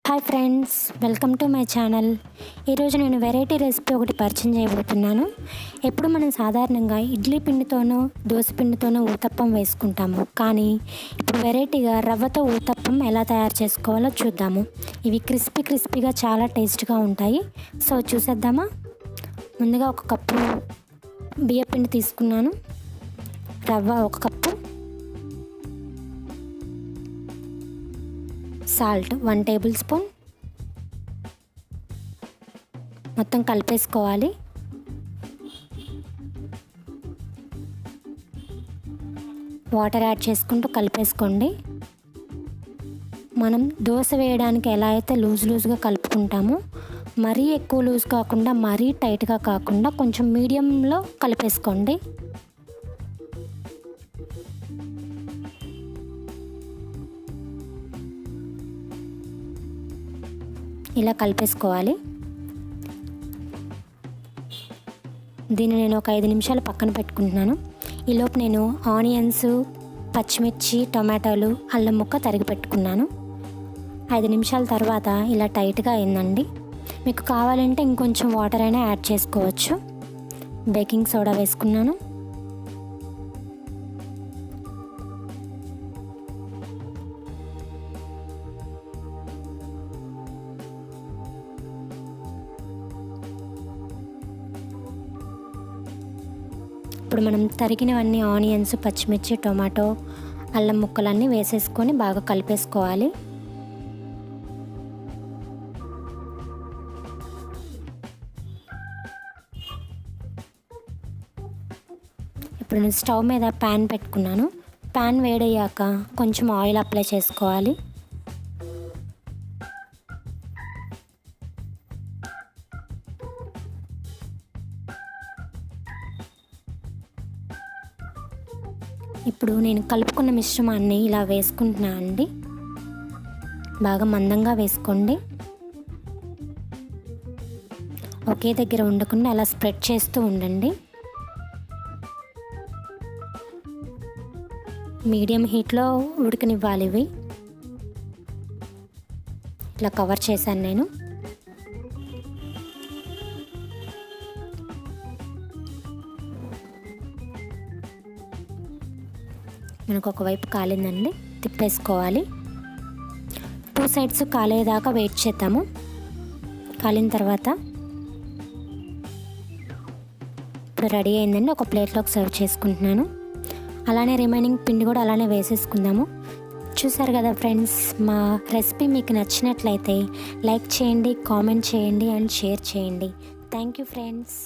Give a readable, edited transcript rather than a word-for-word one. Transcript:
Hi friends, welcome to my channel. ఈరోజు నేను variety recipe ఒకటి పరిచయం చేయబోతున్నాను. ఎప్పుడు మనం సాధారణంగా ఇడ్లీ పిండితోనో దోశ పిండితోనో ఊతప్పం వేసుకుంటాము, కానీ ఇప్పుడు వెరైటీగా రవ్వతో ఊతప్పం ఎలా తయారు చేసుకోవాలో చూద్దాము. ఇవి క్రిస్పీగా చాలా టేస్ట్గా ఉంటాయి. సో చూసేద్దామా. ముందుగా ఒక కప్పు బియ్యపిండి తీసుకున్నాను, రవ్వ ఒక కప్పు, సాల్ట్ 1 టేబుల్ స్పూన్, మొత్తం కలిపేసుకోవాలి. వాటర్ యాడ్ చేసుకుంటూ కలిపేసుకోండి. మనం దోశ వేయడానికి ఎలా అయితే లూజ్గా కలుపుకుంటామో, మరీ ఎక్కువ లూజ్ కాకుండా మరీ టైట్గా కాకుండా కొంచెం మీడియంలో కలిపేసుకోండి. ఇలా కలిపేసుకోవాలి. దీన్ని నేను ఒక 5 నిమిషాలు పక్కన పెట్టుకుంటున్నాను. ఈలోపు నేను ఆనియన్స్, పచ్చిమిర్చి, టొమాటోలు, అల్లం ముక్క తరిగి పెట్టుకున్నాను. 5 నిమిషాల తర్వాత ఇలా టైట్గా అయిందండి. మీకు కావాలంటే ఇంకొంచెం వాటర్ అయినా యాడ్ చేసుకోవచ్చు. బేకింగ్ సోడా వేసుకున్నాను. ఇప్పుడు మనం తరిగినవన్నీ ఆనియన్స్, పచ్చిమిర్చి, టొమాటో, అల్లం ముక్కలన్నీ వేసేసుకొని బాగా కలిపేసుకోవాలి. ఇప్పుడు నేను స్టవ్ మీద ప్యాన్ పెట్టుకున్నాను. ప్యాన్ వేడయ్యాక కొంచెం ఆయిల్ అప్లై చేసుకోవాలి. ఇప్పుడు నేను కలుపుకున్న మిశ్రమాన్ని ఇలా వేసుకుంటున్నాను అండి. బాగా మందంగా వేసుకోండి. ఒకే దగ్గర ఉండకుండా అలా స్ప్రెడ్ చేస్తూ ఉండండి. మీడియం హీట్లో ఉడకనివ్వాలి. ఇవి ఇట్లా కవర్ చేశాను నేను. మనకు ఒకవైపు కాలిందండి, తిప్పేసుకోవాలి. 2 సైడ్స్ కాలేదాకా వెయిట్ చేద్దాము. కాలిన తర్వాత ఇప్పుడు రెడీ అయిందండి. ఒక ప్లేట్లోకి సర్వ్ చేసుకుంటున్నాను. అలానే రిమైనింగ్ పిండి కూడా అలానే వేసేసుకుందాము. చూసారు కదా ఫ్రెండ్స్, మా రెసిపీ మీకు నచ్చినట్లయితే లైక్ చేయండి, కామెంట్ చేయండి అండ్ షేర్ చేయండి. Thank you friends.